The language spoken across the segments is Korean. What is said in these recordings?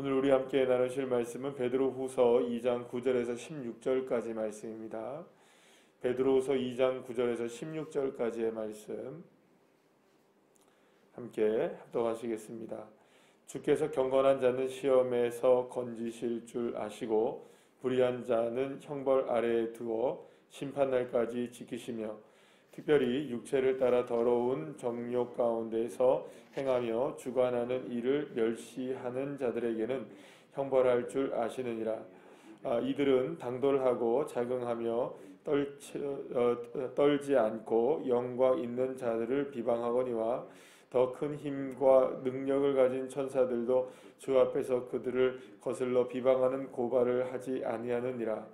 오늘 우리 함께 나누실 말씀은 베드로후서 2장 9절에서 16절까지 말씀입니다. 베드로후서 2장 9절에서 16절까지의 말씀 함께 합독하시겠습니다. 주께서 경건한 자는 시험에서 건지실 줄 아시고 불의한 자는 형벌 아래에 두어 심판날까지 지키시며 특별히 육체를 따라 더러운 정욕 가운데서 행하며 주관하는 일을 멸시하는 자들에게는 형벌할 줄 아시느니라. 이들은 당돌하고 자긍하며 떨지 않고 영광 있는 자들을 비방하거니와 더 큰 힘과 능력을 가진 천사들도 주 앞에서 그들을 거슬러 비방하는 고발을 하지 아니하느니라.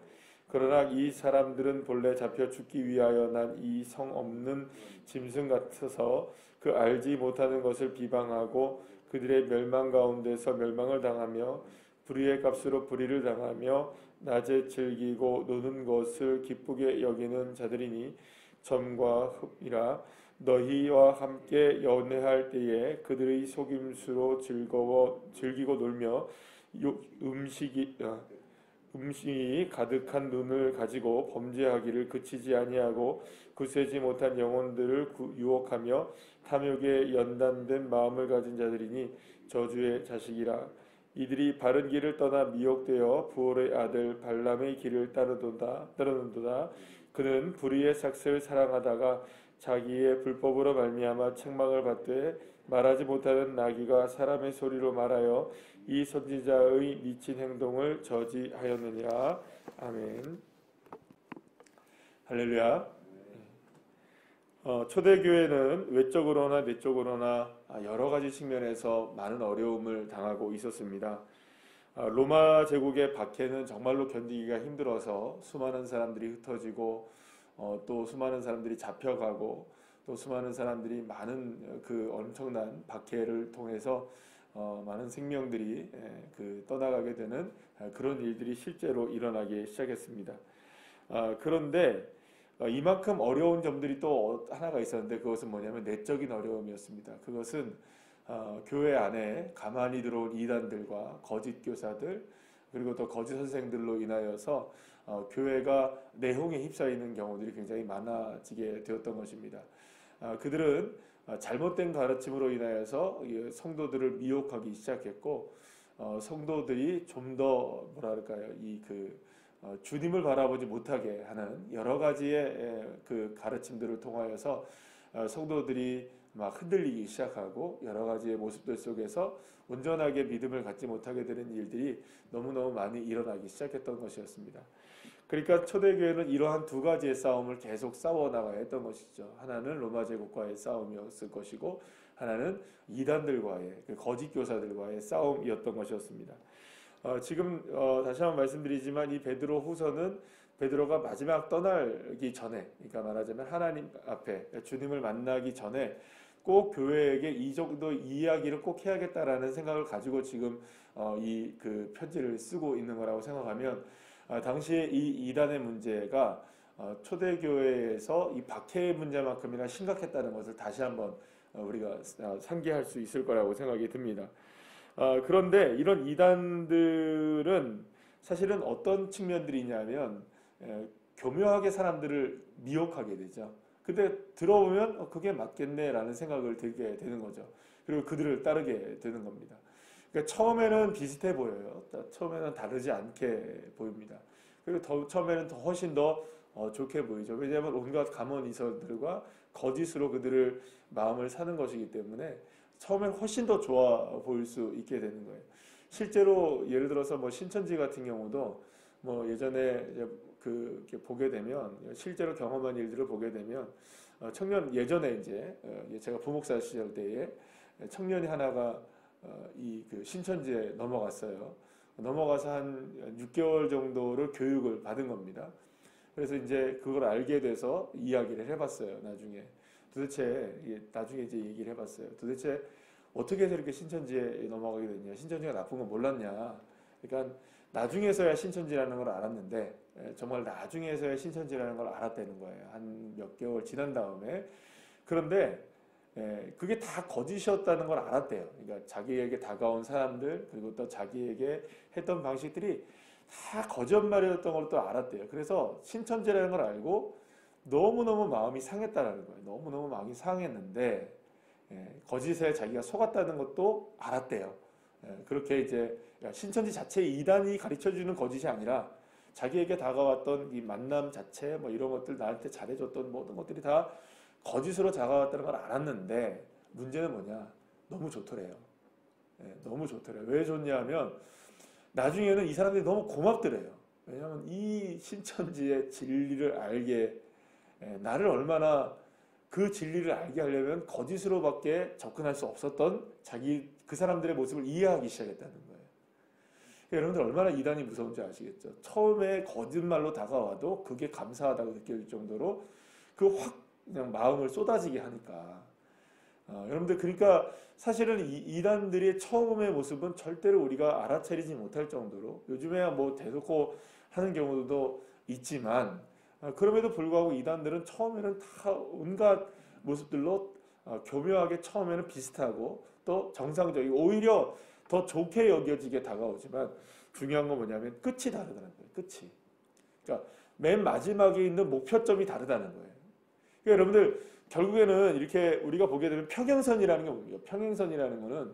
그러나 이 사람들은 본래 잡혀 죽기 위하여 난 이 성 없는 짐승 같아서 그 알지 못하는 것을 비방하고 그들의 멸망 가운데서 멸망을 당하며 불의의 값으로 불의를 당하며 낮에 즐기고 노는 것을 기쁘게 여기는 자들이니 점과 흡이라. 너희와 함께 연회할 때에 그들의 속임수로 즐기고 놀며 음식이 가득한 눈을 가지고 범죄하기를 그치지 아니하고 굳세지 못한 영혼들을 유혹하며 탐욕에 연단된 마음을 가진 자들이니 저주의 자식이라. 이들이 바른 길을 떠나 미혹되어 부올의 아들 발람의 길을 따르는도다. 그는 불의의 삭슬을 사랑하다가 자기의 불법으로 말미암아 책망을 받되 말하지 못하는 나귀가 사람의 소리로 말하여 이 선지자의 미친 행동을 저지하였느니라. 아멘. 할렐루야. 초대교회는 외적으로나 내적으로나 여러 가지 측면에서 많은 어려움을 당하고 있었습니다. 로마 제국의 박해는 정말로 견디기가 힘들어서 수많은 사람들이 흩어지고 또 수많은 사람들이 잡혀가고 또 수많은 사람들이 많은 그 엄청난 박해를 통해서 많은 생명들이 떠나가게 되는 그런 일들이 실제로 일어나기 시작했습니다. 그런데 이만큼 어려운 점들이 또 하나가 있었는데 그것은 뭐냐면 내적인 어려움이었습니다. 그것은 교회 안에 가만히 들어온 이단들과 거짓 교사들 그리고 또 거짓 선생들로 인하여서 교회가 내홍에 휩싸이는 경우들이 굉장히 많아지게 되었던 것입니다. 그들은 잘못된 가르침으로 인하여서 성도들을 미혹하기 시작했고 성도들이 좀 더 주님을 바라보지 못하게 하는 여러 가지의 그 가르침들을 통하여서 성도들이 막 흔들리기 시작하고 여러 가지의 모습들 속에서 온전하게 믿음을 갖지 못하게 되는 일들이 너무너무 많이 일어나기 시작했던 것이었습니다. 그러니까 초대교회는 이러한 두 가지의 싸움을 계속 싸워나가야 했던 것이죠. 하나는 로마 제국과의 싸움이었을 것이고 하나는 이단들과의 거짓 교사들과의 싸움이었던 것이었습니다. 지금 다시 한번 말씀드리지만 이 베드로 후서는 베드로가 마지막 떠나기 전에, 그러니까 말하자면 하나님 앞에 주님을 만나기 전에 꼭 교회에게 이 정도 이야기를 꼭 해야겠다라는 생각을 가지고 지금 이 그 편지를 쓰고 있는 거라고 생각하면 당시에 이 이단의 문제가 초대교회에서 이 박해의 문제만큼이나 심각했다는 것을 다시 한번 우리가 상기할 수 있을 거라고 생각이 듭니다. 그런데 이런 이단들은 사실은 어떤 측면들이 있냐면 교묘하게 사람들을 미혹하게 되죠. 근데 들어보면 그게 맞겠네라는 생각을 들게 되는 거죠. 그리고 그들을 따르게 되는 겁니다. 그러니까 처음에는 비슷해 보여요. 처음에는 다르지 않게 보입니다. 그리고 처음에는 훨씬 더 좋게 보이죠. 왜냐하면 온갖 가문이설들과 거짓으로 그들을 마음을 사는 것이기 때문에 처음엔 훨씬 더 좋아 보일 수 있게 되는 거예요. 실제로 예를 들어서 뭐 신천지 같은 경우도 뭐 예전에 이렇게 보게 되면 실제로 경험한 일들을 보게 되면 예전에 이제 제가 부목사 시절 때에 청년이 하나가 그 신천지에 넘어갔어요. 넘어가서 한 6개월 정도를 교육을 받은 겁니다. 그래서 이제 그걸 알게 돼서 이야기를 해봤어요. 나중에 이제 얘기를 해봤어요. 도대체 어떻게 해서 이렇게 신천지에 넘어가게 됐냐? 신천지가 나쁜 거 몰랐냐? 그러니까 나중에서야 신천지라는 걸 알았는데 정말 나중에서야 신천지라는 걸 알았다는 거예요. 한 몇 개월 지난 다음에. 그런데 그게 다 거짓이었다는 걸 알았대요. 그러니까 자기에게 다가온 사람들 그리고 또 자기에게 했던 방식들이 다 거짓말이었던 걸 또 알았대요. 그래서 신천지라는 걸 알고 너무너무 마음이 상했다라는 거예요. 너무너무 마음이 상했는데 거짓에 자기가 속았다는 것도 알았대요. 그렇게 이제 신천지 자체의 이단이 가르쳐주는 거짓이 아니라 자기에게 다가왔던 이 만남 자체 뭐 이런 것들 나한테 잘해줬던 모든 것들이 다 거짓으로 다가왔다는 걸 알았는데 문제는 뭐냐? 너무 좋더래요. 너무 좋더래요. 왜 좋냐면 나중에는 이 사람들이 너무 고맙더래요. 왜냐하면 이 신천지의 진리를 알게 나를 얼마나 그 진리를 알게 하려면 거짓으로밖에 접근할 수 없었던 그 사람들의 모습을 이해하기 시작했다는 거예요. 여러분들 얼마나 이단이 무서운지 아시겠죠? 처음에 거짓말로 다가와도 그게 감사하다고 느껴질 정도로 그냥 마음을 쏟아지게 하니까 여러분들 그러니까 사실은 이단들의 처음의 모습은 절대로 우리가 알아차리지 못할 정도로 요즘에야 뭐 대놓고 하는 경우도 있지만 그럼에도 불구하고 이단들은 처음에는 다 온갖 모습들로 교묘하게 처음에는 비슷하고 또 정상적이고 오히려 더 좋게 여겨지게 다가오지만 중요한 건 뭐냐면 끝이 다르다는 거예요. 끝이. 그러니까 맨 마지막에 있는 목표점이 다르다는 거예요. 그러니까 여러분들 결국에는 이렇게 우리가 보게 되면 평행선이라는 게 뭡니까? 평행선이라는 거는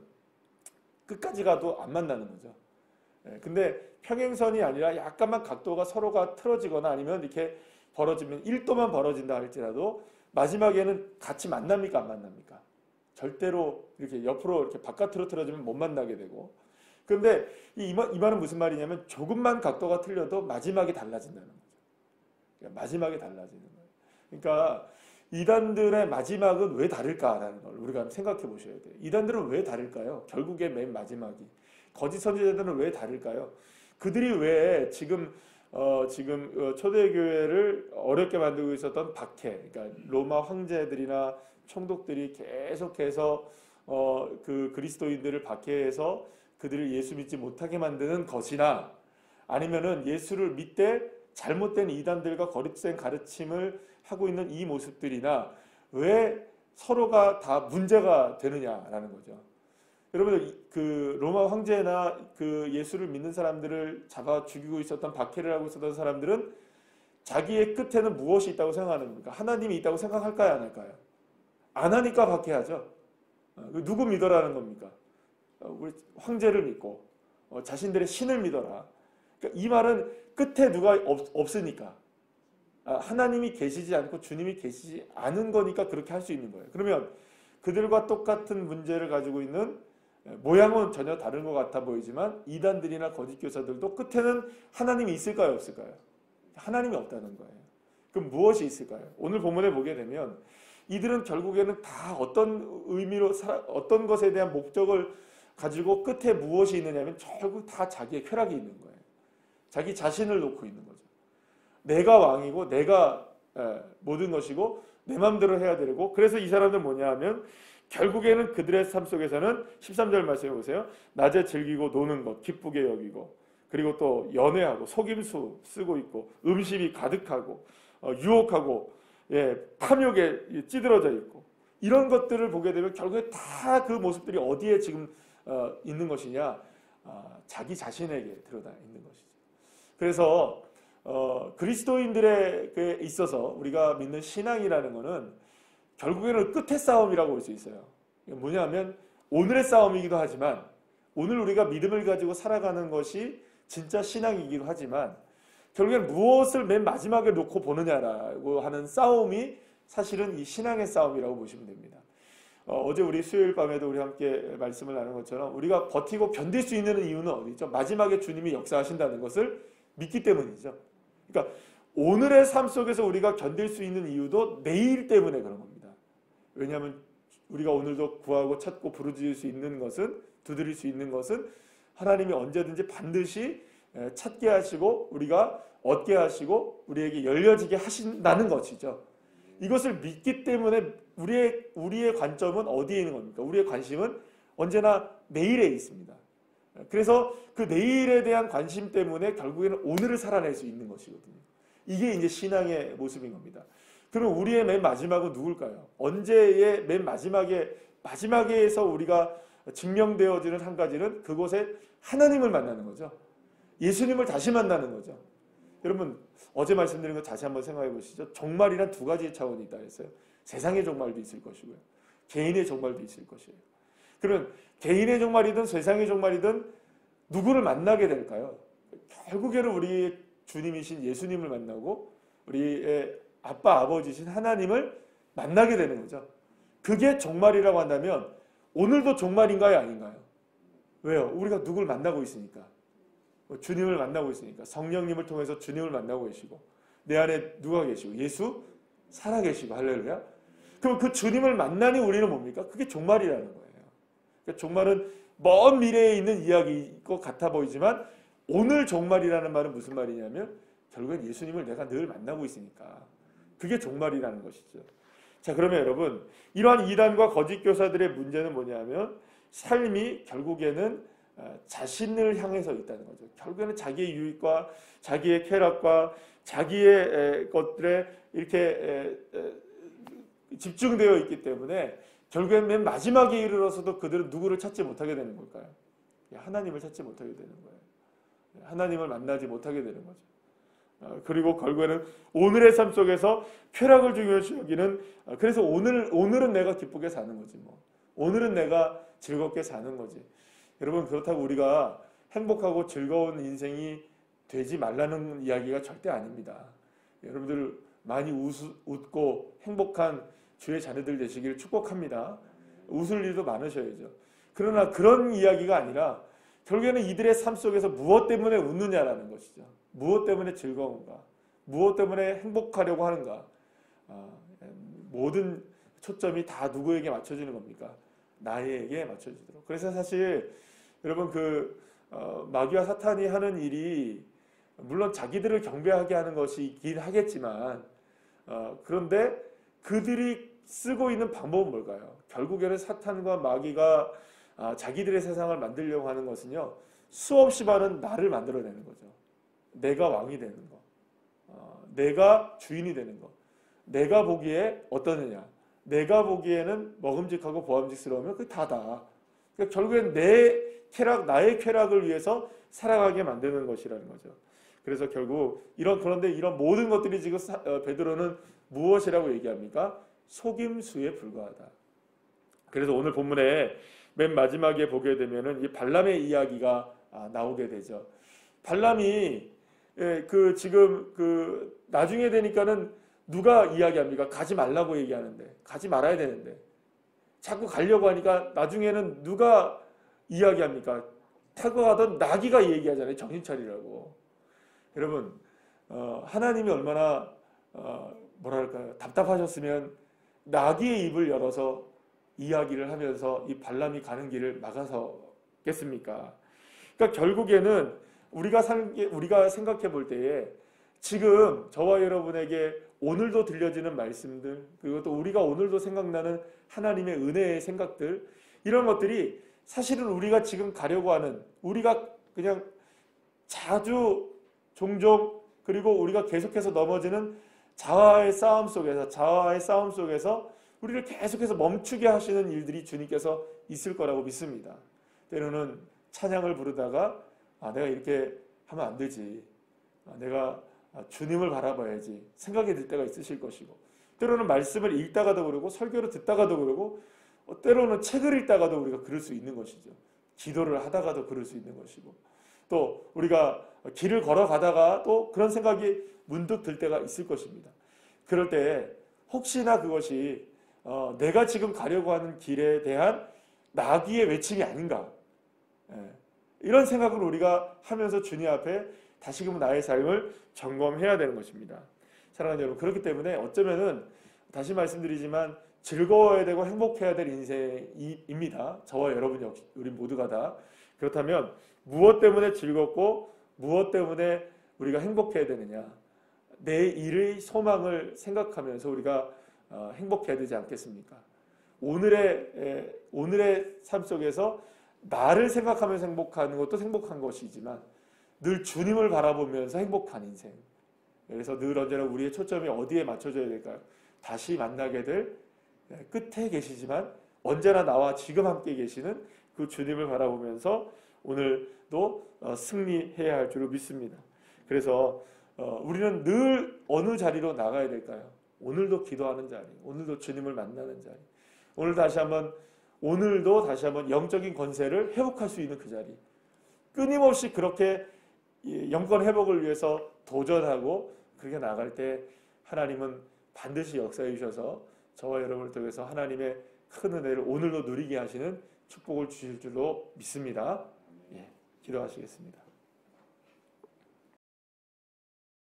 끝까지 가도 안 만나는 거죠. 근데 평행선이 아니라 약간만 각도가 서로가 틀어지거나 아니면 이렇게 벌어지면 1도만 벌어진다 할지라도 마지막에는 같이 만납니까? 안 만납니까? 절대로 이렇게 옆으로 이렇게 바깥으로 틀어지면 못 만나게 되고 그런데 이 말은 무슨 말이냐면 조금만 각도가 틀려도 마지막이 달라진다는 거죠. 그러니까 마지막이 달라지는 거예요. 그러니까 이단들의 마지막은 왜 다를까라는 걸 우리가 생각해 보셔야 돼요. 이단들은 왜 다를까요? 결국에 맨 마지막이. 거짓 선지자들은 왜 다를까요? 그들이 왜 지금 초대교회를 어렵게 만들고 있었던 박해, 그러니까 로마 황제들이나 총독들이 계속해서 그 그리스도인들을 박해해서 그들을 예수 믿지 못하게 만드는 것이나 아니면은 예수를 믿되 잘못된 이단들과 거짓된 가르침을 하고 있는 이 모습들이나 왜 서로가 다 문제가 되느냐라는 거죠. 여러분들 그 로마 황제나 그 예수를 믿는 사람들을 잡아 죽이고 있었던 박해를 하고 있었던 사람들은 자기의 끝에는 무엇이 있다고 생각하는 겁니까? 하나님이 있다고 생각할까요? 안 할까요? 안 하니까 박해하죠. 누구 믿어라는 겁니까? 우리 황제를 믿고 자신들의 신을 믿어라. 그러니까 이 말은 끝에 누가 없으니까 하나님이 계시지 않고 주님이 계시지 않은 거니까 그렇게 할 수 있는 거예요. 그러면 그들과 똑같은 문제를 가지고 있는 모양은 전혀 다른 것 같아 보이지만 이단들이나 거짓 교사들도 끝에는 하나님이 있을까요? 없을까요? 하나님이 없다는 거예요. 그럼 무엇이 있을까요? 오늘 본문에 보게 되면 이들은 결국에는 다 어떤 의미로 어떤 것에 대한 목적을 가지고 끝에 무엇이 있느냐면 결국 다 자기의 쾌락이 있는 거예요. 자기 자신을 놓고 있는 거죠. 내가 왕이고 내가 모든 것이고 내 마음대로 해야 되고 그래서 이 사람들 뭐냐 하면 결국에는 그들의 삶 속에서는 13절 말씀해 보세요. 낮에 즐기고 노는 것 기쁘게 여기고 그리고 또 연애하고 속임수 쓰고 있고 음식이 가득하고 유혹하고 탐욕에 찌들어져 있고 이런 것들을 보게 되면 결국에 다 그 모습들이 어디에 지금 있는 것이냐 자기 자신에게 드러나 있는 것이죠. 그래서 그리스도인들에 있어서 우리가 믿는 신앙이라는 것은 결국에는 끝의 싸움이라고 볼 수 있어요. 뭐냐면 오늘의 싸움이기도 하지만 오늘 우리가 믿음을 가지고 살아가는 것이 진짜 신앙이기도 하지만 결국엔 무엇을 맨 마지막에 놓고 보느냐라고 하는 싸움이 사실은 이 신앙의 싸움이라고 보시면 됩니다. 어제 우리 수요일 밤에도 우리 함께 말씀을 나눈 것처럼 우리가 버티고 견딜 수 있는 이유는 어디죠? 마지막에 주님이 역사하신다는 것을 믿기 때문이죠. 그러니까 오늘의 삶 속에서 우리가 견딜 수 있는 이유도 내일 때문에 그런 겁니다. 왜냐하면 우리가 오늘도 구하고 찾고 부르짖을 수 있는 것은 두드릴 수 있는 것은 하나님이 언제든지 반드시 찾게 하시고 우리가 얻게 하시고 우리에게 열려지게 하신다는 것이죠. 이것을 믿기 때문에 우리의 관점은 어디에 있는 겁니까? 우리의 관심은 언제나 내일에 있습니다. 그래서 그 내일에 대한 관심 때문에 결국에는 오늘을 살아낼 수 있는 것이거든요. 이게 이제 신앙의 모습인 겁니다. 그럼 우리의 맨 마지막은 누굴까요? 언제의 맨 마지막에서 우리가 증명되어지는 한 가지는 그곳에 하나님을 만나는 거죠. 예수님을 다시 만나는 거죠. 여러분 어제 말씀드린 거 다시 한번 생각해 보시죠. 종말이란 두 가지의 차원이 있다 했어요. 세상의 종말도 있을 것이고요. 개인의 종말도 있을 것이에요. 그러면 개인의 종말이든 세상의 종말이든 누구를 만나게 될까요? 결국에는 우리 주님이신 예수님을 만나고 우리의 아빠 아버지신 하나님을 만나게 되는 거죠. 그게 종말이라고 한다면 오늘도 종말인가요? 아닌가요? 왜요? 우리가 누굴 만나고 있으니까. 주님을 만나고 있으니까. 성령님을 통해서 주님을 만나고 계시고 내 안에 누가 계시고 예수 살아계시고 할렐루야. 그럼 그 주님을 만나니 우리는 뭡니까? 그게 종말이라는 거예요. 그러니까 종말은 먼 미래에 있는 이야기일 것 같아 보이지만 오늘 종말이라는 말은 무슨 말이냐면 결국엔 예수님을 내가 늘 만나고 있으니까 그게 종말이라는 것이죠. 자, 그러면 여러분 이러한 이단과 거짓 교사들의 문제는 뭐냐면 삶이 결국에는 자신을 향해서 있다는 거죠. 결국에는 자기의 유익과 자기의 쾌락과 자기의 것들에 이렇게 집중되어 있기 때문에 결국엔 맨 마지막에 이르러서도 그들은 누구를 찾지 못하게 되는 걸까요? 하나님을 찾지 못하게 되는 거예요. 하나님을 만나지 못하게 되는 거죠. 그리고 결국에는 오늘의 삶 속에서 쾌락을 중요시 여기는 그래서 오늘은 내가 기쁘게 사는 거지 뭐. 오늘은 내가 즐겁게 사는 거지. 여러분 그렇다고 우리가 행복하고 즐거운 인생이 되지 말라는 이야기가 절대 아닙니다. 여러분들 많이 웃고 행복한 주의 자녀들 되시길 축복합니다. 웃을 일도 많으셔야죠. 그러나 그런 이야기가 아니라 결국에는 이들의 삶 속에서 무엇 때문에 웃느냐라는 것이죠. 무엇 때문에 즐거운가? 무엇 때문에 행복하려고 하는가? 모든 초점이 다 누구에게 맞춰지는 겁니까? 나에게 맞춰지도록. 그래서 사실 여러분 마귀와 사탄이 하는 일이 물론 자기들을 경배하게 하는 것이긴 하겠지만 그런데 그들이 쓰고 있는 방법은 뭘까요? 결국에는 사탄과 마귀가 자기들의 세상을 만들려고 하는 것은요. 수없이 많은 나를 만들어내는 거죠. 내가 왕이 되는 거. 내가 주인이 되는 거. 내가 보기에 어떠느냐. 내가 보기에는 먹음직하고 보암직스러우면 그게 다다. 그러니까 결국엔 나의 쾌락을 위해서 살아가게 만드는 것이라는 거죠. 그래서 결국 그런데 이런 모든 것들이 지금 베드로는 무엇이라고 얘기합니까? 속임수에 불과하다. 그래서 오늘 본문에 맨 마지막에 보게 되면은 이 발람의 이야기가 나오게 되죠. 발람이 지금 나중에 되니까는 누가 이야기합니까? 가지 말라고 얘기하는데 가지 말아야 되는데 자꾸 가려고 하니까 나중에는 누가 이야기합니까? 타고 가던 나귀가 얘기하잖아요. 정신 차리라고. 여러분 하나님이 얼마나 뭐랄까요? 답답하셨으면 나귀의 입을 열어서 이야기를 하면서 이 발람이 가는 길을 막아서겠습니까? 그러니까 결국에는 우리가 생각해 볼 때에 지금 저와 여러분에게 오늘도 들려지는 말씀들 그리고 또 우리가 오늘도 생각나는 하나님의 은혜의 생각들 이런 것들이 사실은 우리가 지금 가려고 하는 우리가 그냥 자주 종종 그리고 우리가 계속해서 넘어지는 자아의 싸움 속에서 우리를 계속해서 멈추게 하시는 일들이 주님께서 있을 거라고 믿습니다. 때로는 찬양을 부르다가 내가 이렇게 하면 안 되지. 내가 주님을 바라봐야지 생각이 들 때가 있으실 것이고 때로는 말씀을 읽다가도 그러고 설교를 듣다가도 그러고 때로는 책을 읽다가도 우리가 그럴 수 있는 것이죠. 기도를 하다가도 그럴 수 있는 것이고 또 우리가 길을 걸어가다가 또 그런 생각이 문득 들 때가 있을 것입니다. 그럴 때 혹시나 그것이 내가 지금 가려고 하는 길에 대한 나귀의 외침이 아닌가 이런 생각을 우리가 하면서 주님 앞에 다시금 나의 삶을 점검해야 되는 것입니다. 사랑하는 여러분 그렇기 때문에 어쩌면은 다시 말씀드리지만 즐거워야 되고 행복해야 될 인생입니다. 저와 여러분 역시 우리 모두가 다 그렇다면 무엇 때문에 즐겁고 무엇 때문에 우리가 행복해야 되느냐 내 일의 소망을 생각하면서 우리가 행복해야 되지 않겠습니까? 오늘의 삶 속에서 나를 생각하면서 행복하는 것도 행복한 것이지만 늘 주님을 바라보면서 행복한 인생. 그래서 늘 언제나 우리의 초점이 어디에 맞춰져야 될까요? 다시 만나게 될 끝에 계시지만 언제나 나와 지금 함께 계시는 그 주님을 바라보면서 오늘도 승리해야 할 줄로 믿습니다. 그래서 우리는 늘 어느 자리로 나가야 될까요? 오늘도 기도하는 자리, 오늘도 주님을 만나는 자리, 오늘도 다시 한번 영적인 권세를 회복할 수 있는 그 자리, 끊임없이 그렇게 영권 회복을 위해서 도전하고 그렇게 나갈 때 하나님은 반드시 역사해 주셔서 저와 여러분을 통해서 하나님의 큰 은혜를 오늘도 누리게 하시는 축복을 주실 줄로 믿습니다. 예, 기도하시겠습니다.